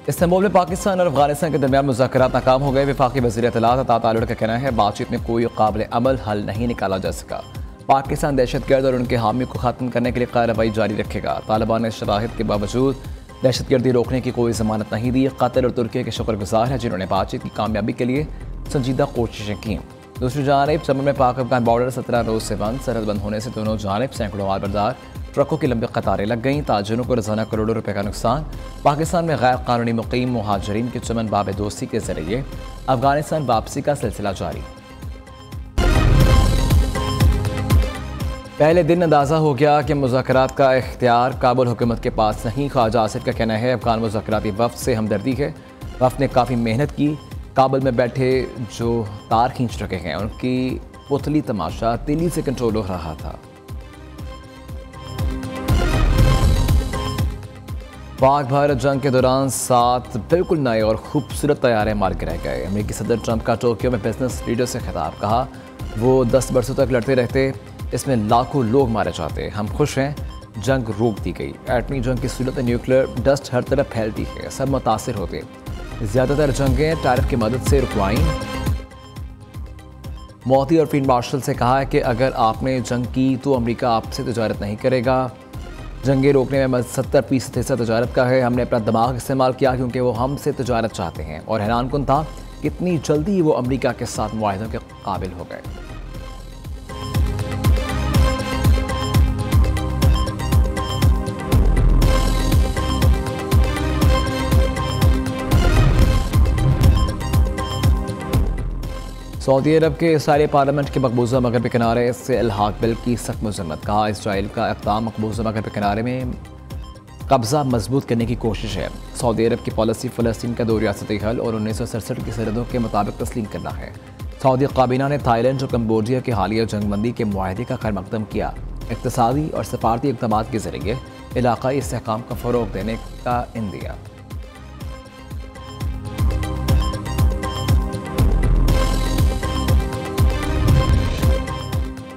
Istanbul में पाकिस्तान और अफगानिस्तान के दरमियान मुज़ाकरात नाकाम हो गए। वफाकी वज़ीर इत्तलात अता तालुर का कहना है बातचीत में कोई काबिल अमल हल नहीं निकाला जा सका। पाकिस्तान दहशतगर्द और उनके हामी को ख़त्म करने के लिए कार्रवाई जारी रखेगा। तालिबान ने शराहिद के बावजूद दहशतगर्दी रोकने की कोई ज़मानत नहीं दी। कतर और तुर्की के शुक्रगुजार हैं जिन्होंने बातचीत की कामयाबी के लिए संजीदा कोशिशें की। दूसरी जानिब चमन में पाक अफगान बॉर्डर 17 रोज़ से बंद। सरहद बंद होने से दोनों जानिब सैकड़ों माल बरदार ट्रकों की लंबी कतारें लग गईं। ताजिरों को रोजाना करोड़ों रुपए का नुकसान। पाकिस्तान में गैर कानूनी मुकीम मुहाजिरीन के चमन बाब दोस्ती के जरिए अफगानिस्तान वापसी का सिलसिला जारी। पहले दिन अंदाज़ा हो गया कि मुज़ाकरात का इख्तियार काबुल हुकूमत के पास नहीं। ख्वाजा आसिफ का कहना है अफगान मुज़ाकराती वफ़द से हमदर्दी है। वफ़द ने काफ़ी मेहनत की। काबुल में बैठे जो तार खींच रखे हैं उनकी पुतली तमाशा दिल्ली से कंट्रोल हो रहा था। पाक भारत जंग के दौरान 7 बिल्कुल नए और खूबसूरत तैयारे मार गिराए गए। अमेरिकी सदर ट्रंप का टोक्यो में बिजनेस लीडर से खिताब। कहा वो 10 बरसों तक लड़ते रहते, इसमें लाखों लोग मारे जाते। हम खुश हैं, जंग रोक दी गई। एटमी जंग की सूरत में न्यूक्लियर डस्ट हर तरफ फैलती है, सब मुतासिर होते। ज़्यादातर जंगें टैरिफ की मदद से रुकवाईं। मोदी और फील्ड मार्शल से कहा है कि अगर आपने जंग की तो अमेरिका आपसे तजारत नहीं करेगा। जंगें रोकने में 70% हिस्सा तजारत का है। हमने अपना दिमाग इस्तेमाल किया क्योंकि वो हमसे तजारत चाहते हैं। और हैरानकुन था कितनी जल्दी वो अमेरिका के साथ मुआहदों के काबिल हो गए। सऊदी अरब के इसराइली पार्लियामेंट के मकबूजा मगरबी किनारे से इल्हाक बिल की सख्त मजम्मत। कहा इसराइल का इक़दाम मकबूजा मगरबी किनारे में कब्जा मजबूत करने की कोशिश है। सऊदी अरब की पॉलिसी फ़लस्तीन का 2 रियासती हल और 1967 की सरहदों के मुताबिक तस्लीम करना है। सऊदी काबीना ने थाईलैंड और कम्बोडिया के हालिया जंगबंदी के मुआहदे का खैर मकदम किया। इक़्तिसादी और सफारती इक़दामात के ज़रिए इलाक़ाई इस्तेहकाम का फ़रोग़ देने का इंदिया।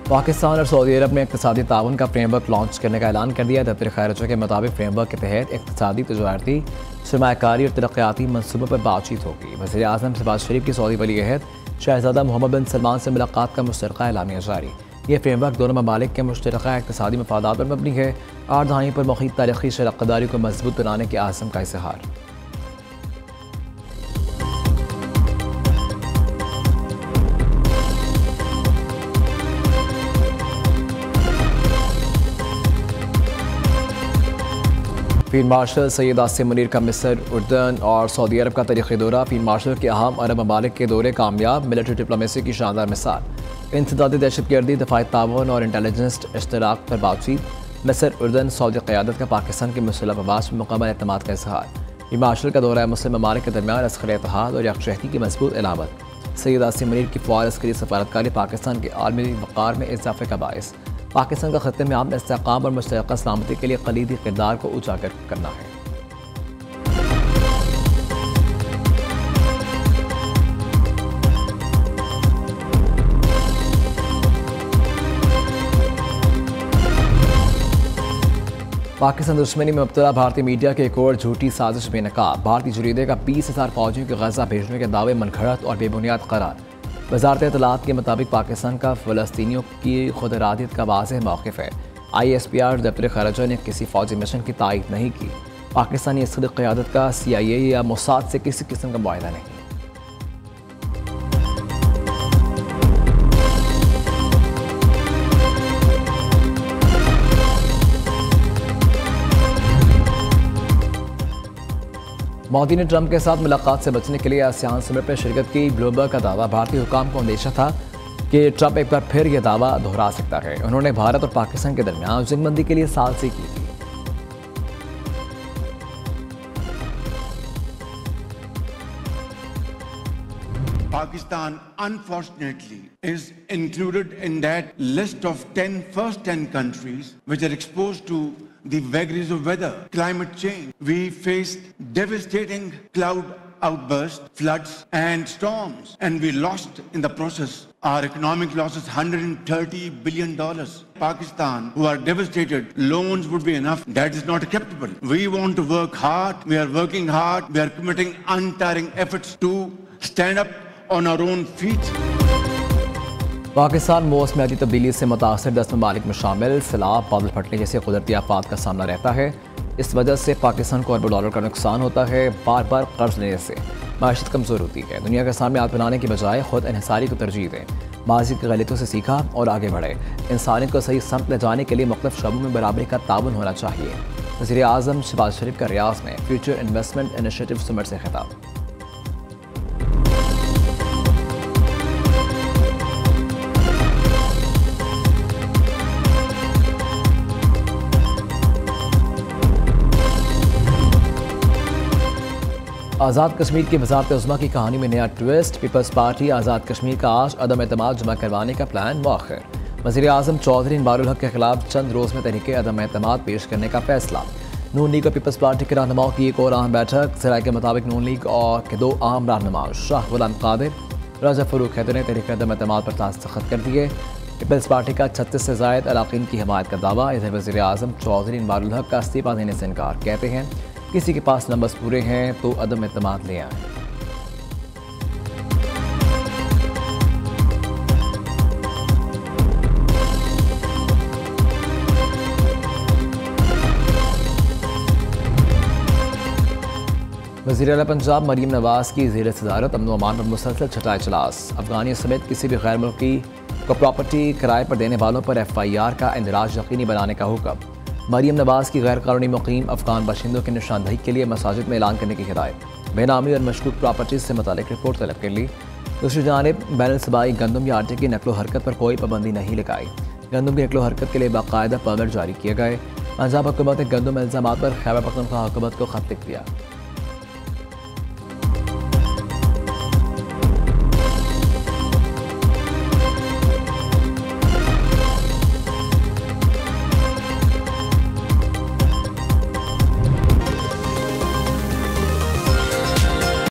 पाकिस्तान और सऊदी अरब ने इक़्तिसादी ताउन का फ्रेमवर्क लॉन्च करने का ऐलान कर दिया। दफ्तर खैरिया के मुताबिक फ्रेमवर्क के तहत इक़्तिसादी, तजारती, सरमायाकारी और तरक्याती मनसूबों पर बातचीत होगी। वज़ीर आज़म शहबाज शरीफ की सऊदी वली अहद शहज़ादा मोहम्मद बिन सलमान से मुलाकात का मुश्तरका एलामिया जारी। ये फ्रेमवर्क दोनों ममालिक के मुश्तरका इक़्तिसादी मफादात पर मबनी है। 8 दहाई पर मुक़ीम तारीख़ी शराकतदारी को मजबूत बनाने के आज़म का इज़हार। फील्ड मार्शल सैयद आसिम मुनीर का मिस्र, उर्दन और सऊदी अरब का तारीख़ी दौरा। फील्ड मार्शल के अहम अरब ममालिक के दौरे कामयाब। मिलिट्री डिप्लोमेसी की शानदार मिसाल। इंसदादी दहशतगर्दी, दफ़ाई ताउन और इंटेलिजेंस इश्तराक पर बातचीत। मिस्र, उर्दन, सऊदी क़यादत का पाकिस्तान के मुसल्लह मबास में मुकम्मल एतमाद का इज़हार। फील्ड मार्शल का दौरा मुस्लिम ममालिक के दरमियान अस्कर इत्तेहाद और यकजहती की मजबूत अलामत। सैयद आसिम मुनीर की फ़ौर अस्करी सफारतकारी पाकिस्तान के आलमी वक़ार में इजाफ़े का बाइस। पाकिस्तान का खत्ते में आमन इस्तेहकाम और मुश्तरका सलामती के लिए कलीदी किरदार को उजागर करना है। पाकिस्तान दुश्मनी में मुब्तला भारतीय मीडिया की एक और झूठी साजिश बेनकाब। भारतीय जरीदे का 20,000 फौजियों के गजा भेजने के दावे मनगढ़ंत और बेबुनियाद करार। वज़ारत इत्तलात के मुताबिक पाकिस्तान का फ़लस्तीनियों की खुद इरादियत का वाज़ेह मौक़िफ़ है। ISPR दफ्तर ख़ारिजा ने किसी फ़ौजी मिशन की तायीद नहीं की। पाकिस्तानी असली क़यादत का CIA या मोसाद से किसी किस्म का मुआहदा नहीं। मोदी ने ट्रंप के साथ मुलाकात से बचने के लिए आसियान समिट में शिरकत की। ब्लूमबर्ग का दावा। भारतीय हुकाम को अंदेशा था कि ट्रंप एक बार फिर यह दावा दोहरा सकता है। उन्होंने भारत और पाकिस्तान के दरमियान जंगबंदी के लिए साल से की थी। Pakistan, unfortunately, is included in that list of first 10 countries which are exposed to the vagaries of weather, climate change. We faced devastating cloud outbursts, floods, and storms, and we lost in the process. Our economic loss is $130 billion. Pakistan, who are devastated, loans would be enough. That is not acceptable. We want to work hard. We are working hard. We are committing untiring efforts to stand up on our own feet. Pakistan मौसमियाती तब्दीली से मुतासर 10 ममालिक में शामिल सैलाब, बादल फटने जैसे कुदरती आफात का सामना रहता है। इस वजह से पाकिस्तान को अरबों डॉलर का नुकसान होता है। बार बार कर्ज लेने से माशियत कमज़ोर होती है। दुनिया के सामने हाथ बनाने की बजाय खुद इन्हिसारी को तरजीह दें। माजी की गलतियों से सीखा और आगे बढ़े। इंसानियत को सही समत ले जाने के लिए मुख्तलिफ शोबों में बराबरी का ताउन होना चाहिए। वज़ीर आज़म शहबाज शरीफ का रियाज में फ्यूचर इन्वेस्टमेंट इनिशिएटिव समिट से खिताब। आज़ाद कश्मीर की वज़ारत उज़्मा की कहानी में नया twist. Peoples party Azad Kashmir का आज अदम एतमाद जमा करवाने का प्लान मौखर। वज़ीर आज़म चौधरी इनबारुल हक के खिलाफ चंद रोज़ में तहरीक अदम एतमाद पेश करने का फैसला। नून लीग और पीपल्स पार्टी के रहनुमाओं की एक और अहम बैठक। ज़राए के मुताबिक नून लीग और के दो अहम रहनुमा शाह गुलाम कादिर, राजा फरूक हैदर ने तहरीक अदम एतमाद पर दस्तखत कर दिए। पीपल्स पार्टी का 36 से ज़ायद अराकीन की हमायत का दावा। इधर वज़ीर आज़म चौधरी इनबारुल हक का इस्तीफ़ा देने से इनकार। कहते हैं किसी के पास नंबर्स पूरे हैं तो अदम एतमाद ले आए। वज़ीर आला पंजाब मरीम नवाज की ज़ेर सदारत अमन व अमान पर मुसलसल छटा इजलास। अफगानियों समेत किसी भी गैर मुल्की को प्रॉपर्टी किराए पर देने वालों पर FIR का इंदराज यकीनी बनाने का हुक्म। मरीम नवाज की गैर कानूनी मुकीम अफगान बाशिंदों की निशानदही के लिए मसाजिद में ऐलान करने की हिदायत। बेनामी और मशकूक प्रॉपर्टीज से मुतालिक रिपोर्ट तलब कर ली। दूसरी जानिब बैन सूबाई गंदम या आटे की नकलो हरकत पर कोई पाबंदी नहीं लगाई। गंदम की नकलो हरकत के लिए बाकायदा परमिट जारी किए गए। पंजाब हुकूमत ने गंदम इल्ज़ामात पर खैबर पख्तूनख्वा हुकूमत को खत लिख दिया।